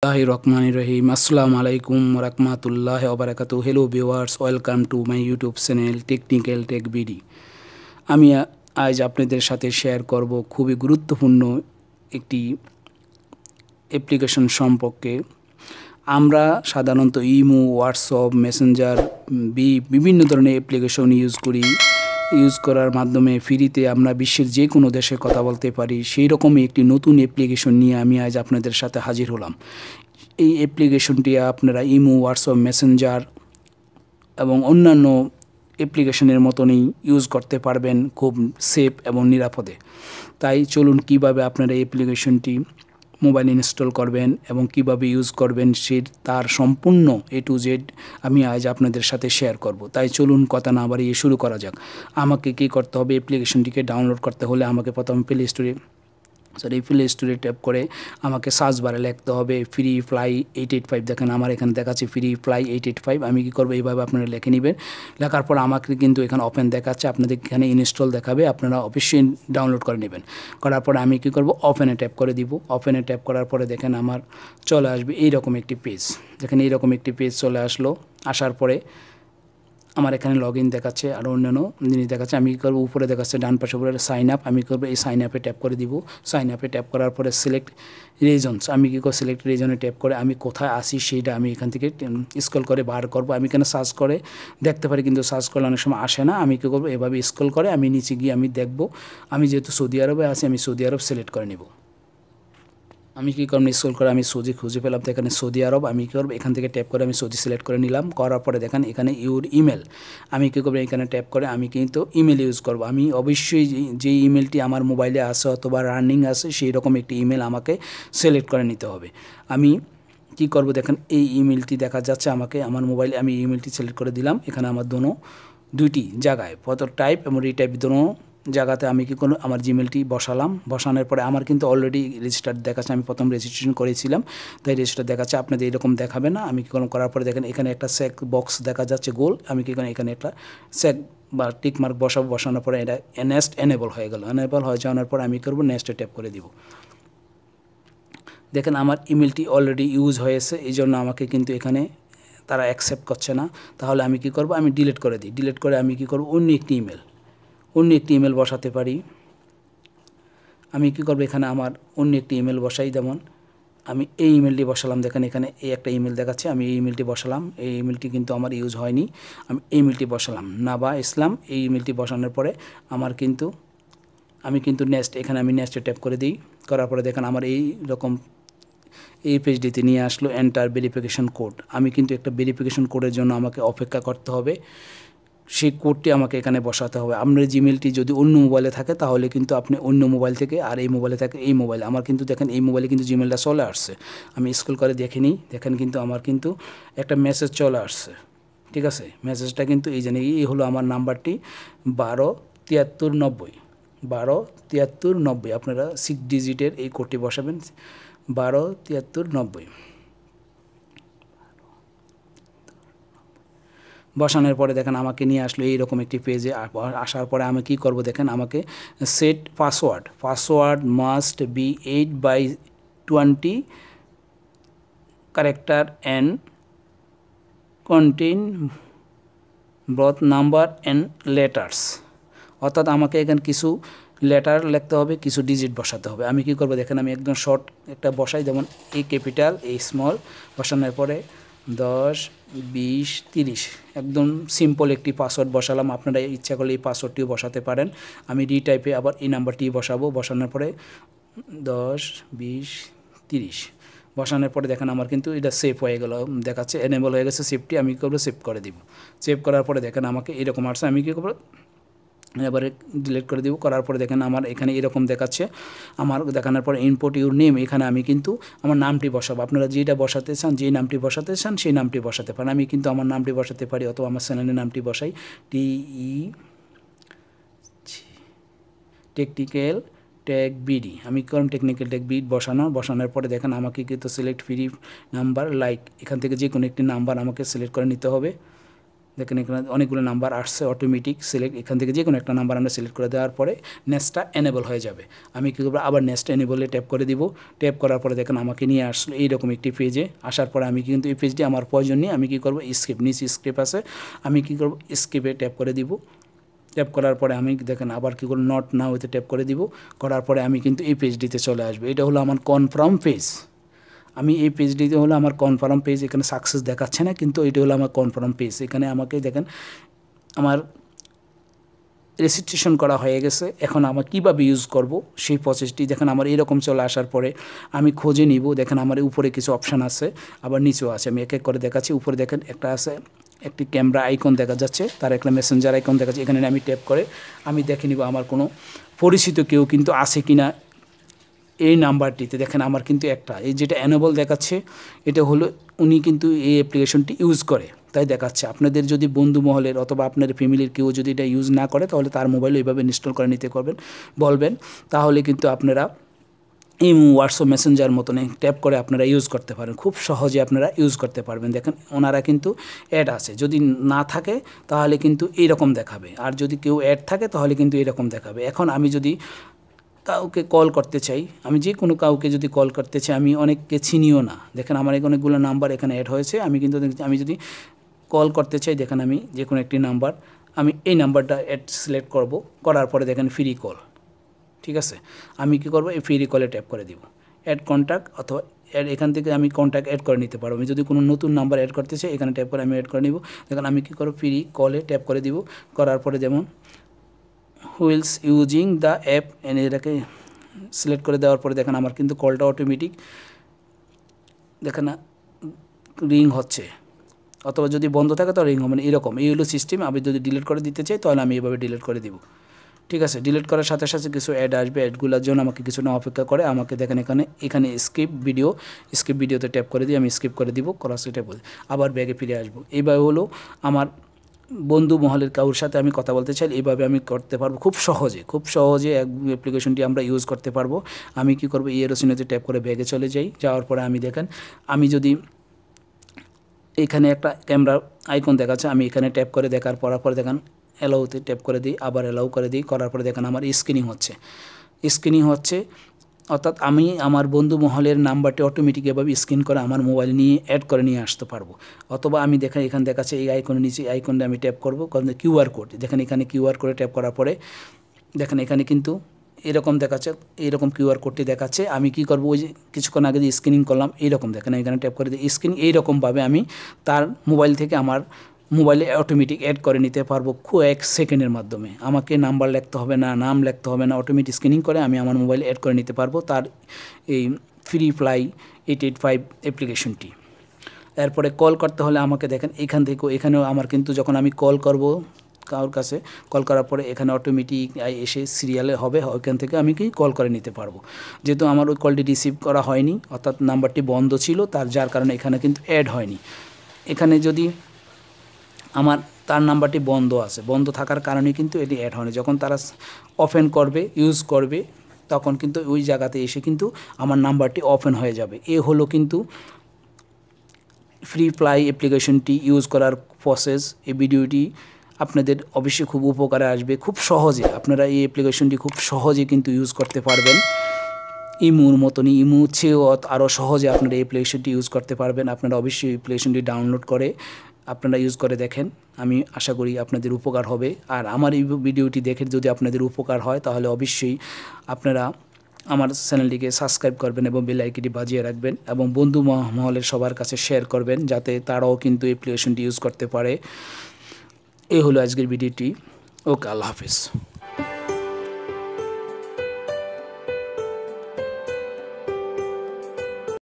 Bismillahirrahmanirrahim. Assalamu alaikum warahmatullahi wabarakatuh. Hello viewers, welcome to my YouTube channel Technical Tech BD. আমি আজ আপনাদের সাথে share করব খুবই গুরুত্বপূর্ণ একটি অ্যাপ্লিকেশন সম্পর্কে। আমরা সাধারণত ইমো, হোয়াটসঅ্যাপ, মেসেঞ্জার বিভিন্ন ধরনের অ্যাপ্লিকেশন ইউজ করার মাধ্যমে ফ্রিতে আমরা বিশ্বের যে কোনো দেশে কথা বলতে পারি। সেই রকমই একটি নতুন অ্যাপ্লিকেশন নিয়ে আমি আজ আপনাদের সাথে হাজির হলাম। এই অ্যাপ্লিকেশনটি আপনারা ইমো, হোয়াটসঅ্যাপ, মেসেঞ্জার এবং অন্যান্য অ্যাপ্লিকেশনের মতনই ইউজ করতে পারবেন খুব সেফ এবং নিরাপদে। তাই চলুন কিভাবে আপনারা এই অ্যাপ্লিকেশনটি মোবাইল ইনস্টল করবেন এবং কিভাবে ইউজ করবেন তার সম্পূর্ণ A to Z আমি আজ আপনাদের সাথে শেয়ার করব। তাই চলুন কথা না বাড়িয়ে শুরু করা যাক। আমাকে কী করতে হবে? অ্যাপ্লিকেশনটিকে ডাউনলোড করতে হলে আমাকে প্রথমে প্লে স্টোরে ট্যাপ করে আমাকে সার্চ বারে লিখতে হবে ফ্রি ফ্লাই 885। দেখেন আমার এখানে দেখাচ্ছে ফ্রি ফ্লাই 885। আমি কী করবো? এইভাবে আপনারা লিখে নেবেন। লেখার পর আমাকে কিন্তু এখানে ওপেন দেখাচ্ছে, আপনাদের এখানে ইনস্টল দেখাবে, আপনারা অবশ্যই ডাউনলোড করে নেবেন। করার পরে আমি কী করব? ওপেনে ট্যাপ করে দিব। ওপেনে ট্যাপ করার পরে দেখেন আমার চলে আসবে এইরকম একটি পেজ। দেখেন এইরকম একটি পেজ চলে আসলো। আসার পরে আমার এখানে লগ ইন দেখাচ্ছে, আরও অন্যান্য জিনিস দেখাচ্ছে। আমি কী করবো? উপরে দেখাচ্ছে ডান পাশে উপরে সাইন আপ। আমি করবো এই সাইন আপে ট্যাপ করে দিব। সাইন আপে ট্যাপ করার পরে সিলেক্ট রিজনস, আমি কী করবো? সিলেক্ট রিজনে ট্যাপ করে আমি কোথায় আসি সেইটা আমি এখান থেকে স্ক্রল করে বার করব। আমি এখানে সার্চ করে দেখতে পারি, কিন্তু সার্চ করলে অনেক সময় আসে না। আমি কী করবো? এভাবে স্ক্রল করে আমি নিচে গিয়ে আমি দেখব। আমি যেহেতু সৌদি আরবে আছি, আমি সৌদি আরব সিলেক্ট করে নেব। আমি কী করব? স্ক্রল করে আমি সৌদি খুঁজে পেলাম, তো এখানে সৌদি আরব। আমি কী করবো? এখান থেকে ট্যাপ করে আমি সৌদি সিলেক্ট করে নিলাম। করার পরে দেখেন এখানে ইউর ইমেল, আমি কী করবো? এখানে ট্যাপ করে আমি কিন্তু ইমেল ইউজ করব। আমি অবশ্যই যে ইমেলটি আমার মোবাইলে আসে অথবা রানিং আছে সেই রকম একটি ইমেল আমাকে সিলেক্ট করে নিতে হবে। আমি কী করব? দেখেন এই ইমেলটি দেখা যাচ্ছে আমাকে আমার মোবাইলে। আমি ইমেলটি সিলেক্ট করে দিলাম। এখানে আমার দুইটি জায়গায় ফটো টাইপ এবং রিটাইপ জায়গাতে আমি কী করব? আমার জিমেলটি বসালাম। বসানোর পরে আমার কিন্তু অলরেডি রেজিস্টার দেখাচ্ছে, আমি প্রথম রেজিস্ট্রেশন করেছিলাম, তাই রেজিস্টার দেখাচ্ছে। আপনাদের এরকম দেখাবে না। আমি কী করলাম? করার পরে দেখেন এখানে একটা চেক বক্স দেখা যাচ্ছে গোল। আমি কী করলাম? এখানে একটা চেক বা টিক মার্ক বসাবো। বসানোর পরে এটা নেক্সট এনেবল হয়ে গেল। এনেবল হয়ে যাওয়ার পর আমি করবো নেক্সটে ট্যাপ করে দিব। দেখেন আমার ইমেলটি অলরেডি ইউজ হয়েছে, এই জন্য আমাকে কিন্তু এখানে তারা অ্যাকসেপ্ট করছে না। তাহলে আমি কী করব? আমি ডিলিট করে দিই। ডিলিট করে আমি কী করব? অন্য একটি ইমেল বসাতে পারি। আমি কী করব? এখানে আমার অন্য একটি ইমেল বসাই। যেমন আমি এই ইমেলটি বসালাম। দেখেন এখানে এই একটা ইমেল দেখাচ্ছে, আমি এই ইমেলটি বসালাম। এই ইমেলটি কিন্তু আমার ইউজ হয়নি। আমি এই ইমেলটি বসালাম, নাবা ইসলাম। এই ইমেলটি বসানোর পরে আমি কিন্তু নেক্সট, এখানে আমি নেক্সটে ট্যাপ করে দিই। করার পরে দেখেন আমার এই রকম এই পেজটিতে নিয়ে আসলো এন্টার ভেরিফিকেশন কোড। আমি কিন্তু একটা ভেরিফিকেশন কোডের জন্য আমাকে অপেক্ষা করতে হবে। সেই কোডটি আমাকে এখানে বসাতে হবে। আপনার জিমেলটি যদি অন্য মোবাইলে থাকে তাহলে কিন্তু আপনি অন্য মোবাইল থেকে, আর এই মোবাইলে থাকে এই মোবাইলে। আমার কিন্তু দেখেন এই মোবাইলে কিন্তু জিমেলটা চলে আসছে। আমি স্ক্রল করে দেখে নিই। দেখেন কিন্তু আমার কিন্তু একটা মেসেজ চলে আসছে। ঠিক আছে, মেসেজটা কিন্তু এই জানি এই হলো আমার নাম্বারটি 127390। 127390 আপনারা 6 ডিজিটের এই কোডটি বসাবেন, 127390। বসানোর পরে দেখেন আমাকে নিয়ে আসলো এইরকম একটি পেজে। আসার পরে আমি কী করব? দেখেন আমাকে set password must be 8/20 character and contain both number and letters. অর্থাৎ আমাকে এখানে কিছু লেটার লিখতে হবে, কিছু ডিজিট বসাতে হবে। আমি কী করব? দেখেন আমি একদম শর্ট একটা বসাই, যেমন এই ক্যাপিটাল, এই স্মল। বসানোর পরে 10, 20, 30 একদম সিম্পল একটি পাসওয়ার্ড বসালাম। আপনারা ইচ্ছা করলে এই পাসওয়ার্ডটিও বসাতে পারেন। আমি রিটাইপে আবার এই নাম্বারটি বসাবো। বসানোর পরে 10, 20, 30 বসানোর পরে দেখেন আমার কিন্তু এটা সেভ হয়ে গেল, দেখাচ্ছে এনেবল হয়ে গেছে সেভটি। আমি কী করবো? সেভ করে দিব। সেভ করার পরে দেখেন আমাকে এরকম আসছে। আমি কী করবো? এবারে ডিলিট করে দিব। করার পরে দেখেন আমার এখানে এরকম দেখাচ্ছে। আমার দেখানোর পরে ইনপুট ইউর নেম, এখানে আমি কিন্তু আমার নামটি বসাবো। আপনারা যেটা বসাতে চান, যেই নামটি বসাতে চান সেই নামটি বসাতে পারেন। আমি কিন্তু আমার নামটি বসাতে পারি, অথবা আমার চ্যানেলের নামটি বসাই, টেকনিক্যাল টেক বিডি। আমি করলাম টেকনিক্যাল টেক বিড বসানোর পরে দেখেন আমাকে কিন্তু সিলেক্ট ফ্রি নাম্বার, লাইক এখান থেকে যে কোনো একটি নাম্বার আমাকে সিলেক্ট করে নিতে হবে। দেখেন এখানে অনেকগুলো নাম্বার আসছে অটোমেটিক সিলেক্ট, এখান থেকে যে কোনো একটা নাম্বার আমরা সিলেক্ট করে দেওয়ার পরে নেক্সটটা এনেবল হয়ে যাবে। আমি কী করবো আবার নেক্সট এনেবলে ট্যাপ করে দিব। ট্যাপ করার পরে দেখেন আমাকে নিয়ে আসলো এইরকম একটি পেজে। আসার পরে আমি কিন্তু এই পেজটি আমার প্রয়োজন নেই, আমি কী করবো স্কিপ, নিচে স্কিপ আছে, আমি কী করবো স্কিপে ট্যাপ করে দিব। ট্যাপ করার পরে আমি দেখেন আবার কী করবো নট নাও এতে ট্যাপ করে দিব। করার পরে আমি কিন্তু এই পেজটিতে চলে আসবো। এটা হলো আমার কনফার্ম পেজ। আমি এই পেজটিতে হলো আমার কনফার্ম পেজ, এখানে সাকসেস দেখাচ্ছে না, কিন্তু এটা হলো আমার কনফার্ম পেজ। এখানে আমাকে দেখেন আমার রেজিস্ট্রেশন করা হয়ে গেছে। এখন আমার কীভাবে ইউজ করব সেই প্রসেসটি দেখেন আমার এরকম চলে আসার পরে আমি খুঁজে নিব। দেখেন আমার উপরে কিছু অপশান আছে, আবার নিচেও আছে, আমি এক এক করে দেখাচ্ছি। উপরে দেখেন একটা আছে, একটি ক্যামেরা আইকন দেখা যাচ্ছে, তার একটা মেসেঞ্জার আইকন দেখা যাচ্ছে। এখানে আমি ট্যাপ করে আমি দেখে নিব আমার কোনো পরিচিত কেউ কিন্তু আছে কি না এই নাম্বারটিতে। দেখেন আমার কিন্তু একটা এই যেটা এনেবল দেখাচ্ছে এটা হলো উনি কিন্তু এই অ্যাপ্লিকেশনটি ইউজ করে তাই দেখাচ্ছে। আপনাদের যদি বন্ধু মহলের অথবা আপনার ফ্যামিলির কেউ যদি এটা ইউজ না করে তাহলে তার মোবাইলে এইভাবে ইনস্টল করে নিতে করবেন বলবেন, তাহলে কিন্তু আপনারা এই হোয়াটসঅ্যাপ মেসেঞ্জার মতন ট্যাপ করে আপনারা ইউজ করতে পারেন, খুব সহজে আপনারা ইউজ করতে পারবেন। দেখেন ওনারা কিন্তু অ্যাড আছে, যদি না থাকে তাহলে কিন্তু এইরকম দেখাবে, আর যদি কেউ অ্যাড থাকে তাহলে কিন্তু এরকম দেখাবে। এখন আমি যদি কাউকে কল করতে চাই, আমি যে কোনো কাউকে যদি কল করতে চাই, আমি অনেককে চিনিও না, দেখেন আমার অনেকগুলো নাম্বার এখানে অ্যাড হয়েছে। আমি কিন্তু আমি যদি কল করতে চাই, দেখেন আমি যে কোনো একটি নাম্বার, আমি এই নাম্বারটা অ্যাড সিলেক্ট করব, করার পরে দেখেন ফ্রি কল, ঠিক আছে। আমি কি করব এই ফ্রি কলে ট্যাপ করে দিব, অ্যাড কন্ট্যাক্ট অথবা এখান থেকে আমি কন্ট্যাক্ট অ্যাড করে নিতে পারবো। আমি যদি কোনো নতুন নাম্বার অ্যাড করতে চাই এখানে ট্যাপ করে আমি অ্যাড করে নিব। দেখেন আমি কী করব ফ্রি কলে ট্যাপ করে দিব, করার পরে যেমন হুইলস ইউজিং দ্য অ্যাপ এটাকে সিলেক্ট করে দেওয়ার পরে দেখেন আমার কিন্তু কলটা অটোমেটিক দেখেন না রিং হচ্ছে, অথবা যদি বন্ধ থাকে তো রিং হবে না, এরকম এই হলো সিস্টেম। আমি যদি ডিলিট করে দিতে চাই তাহলে আমি এইভাবে ডিলিট করে দিব, ঠিক আছে। ডিলিট করার সাথে সাথে কিছু অ্যাড আসবে, অ্যাডগুলোর জন্য আমাকে কিছুটা অপেক্ষা করে আমাকে দেখেন এখানে স্কিপ ভিডিওতে ট্যাপ করে দিই, আমি স্কিপ করে দিব, ক্রসে ট্যাপ করে আবার ব্যাগে ফিরে আসবো। এইভাবে হলো আমার বন্ধু মহলের কারোর সাথে আমি কথা বলতে চাই, এইভাবে আমি করতে পারবো খুব সহজে অ্যাপ্লিকেশনটি আমরা ইউজ করতে পারবো। আমি কি করবো এরোসিনেতে ট্যাপ করে ব্যাগে চলে যাই, যাওয়ার পরে আমি দেখেন আমি যদি এখানে একটা ক্যামেরা আইকন দেখাচ্ছে, আমি এখানে ট্যাপ করে দেখার পরে দেখেন অ্যালাউতে ট্যাপ করে দিই, আবার অ্যালাউ করে দিই, করার পরে দেখেন আমার স্ক্রিনিং হচ্ছে, অর্থাৎ আমি আমার বন্ধু মহলের নাম্বারটি অটোমেটিক এভাবে স্ক্যান করে আমার মোবাইল নিয়ে অ্যাড করে নিয়ে আসতে পারবো। অথবা আমি দেখেন এখানে দেখাচ্ছে এই আইকনের নিচে আইকনটা আমি ট্যাপ করবো, কারণ কিউআর কোড, দেখেন এখানে কিউআর কোডে ট্যাপ করার পরে দেখেন এখানে কিন্তু এরকম দেখাচ্ছে, এইরকম কিউআর কোডটি দেখাচ্ছে। আমি কি করব ওই যে কিছুক্ষণ আগে যে স্ক্যানিং করলাম এইরকম দেখেন এখানে ট্যাপ করে দিই স্ক্রিন, এইরকমভাবে আমি তার মোবাইল থেকে আমার মোবাইলে অটোমেটিক অ্যাড করে নিতে পারবো কয়েক সেকেন্ডের মাধ্যমে। আমাকে নাম্বার লিখতে হবে না, নাম লিখতে হবে না, অটোমেটিক স্ক্যানিং করে আমি আমার মোবাইলে অ্যাড করে নিতে পারবো তার এই ফ্রি ফ্লাই 885 অ্যাপ্লিকেশনটি। এরপরে কল করতে হলে আমাকে দেখেন এখান থেকেও এখানেও আমার কিন্তু যখন আমি কল করব কারোর কাছে, কল করার পরে এখানে অটোমেটিক এসে সিরিয়ালে হবে, ওইখান থেকে আমি কি কল করে নিতে পারবো। যেহেতু আমার ওই কলটি রিসিভ করা হয়নি, অর্থাৎ নাম্বারটি বন্ধ ছিল, যার কারণে এখানে কিন্তু অ্যাড হয়নি। এখানে যদি আমার তার নাম্বারটি বন্ধ থাকার কারণে কিন্তু এটি অ্যাড হয়নি। যখন তারা ওপেন করবে ইউজ করবে তখন কিন্তু ওই জায়গাতে এসে কিন্তু আমার নাম্বারটি ওপেন হয়ে যাবে। এ হলো কিন্তু ফ্রি ফ্লাই অ্যাপ্লিকেশনটি ইউজ করার প্রসেস। এই ভিডিওটি আপনাদের অবশ্যই খুব উপকারে আসবে, খুব সহজে আপনারা এই অ্যাপ্লিকেশনটি খুব সহজে কিন্তু ইউজ করতে পারবেন। ইমুর মতনই, ইমু চেয়েও আরও সহজে আপনারা এই অ্যাপ্লিকেশনটি ইউজ করতে পারবেন। আপনারা অবশ্যই অ্যাপ্লিকেশনটি ডাউনলোড করে আপনারা ইউজ করে দেখেন, আমি আশা করি আপনাদের উপকার হবে। আর আমার এই ভিডিওটি দেখে যদি আপনাদের উপকার হয় তাহলে অবশ্যই আপনারা আমার চ্যানেলটিকে সাবস্ক্রাইব করবেন এবং বেল আইকনটি বাজিয়ে রাখবেন এবং বন্ধু মহলের সবার কাছে শেয়ার করবেন যাতে তারাও কিন্তু অ্যাপ্লিকেশনটি ইউজ করতে পারে। এই হলো আজকের ভিডিওটি। ওকে, আল্লাহ হাফেজ।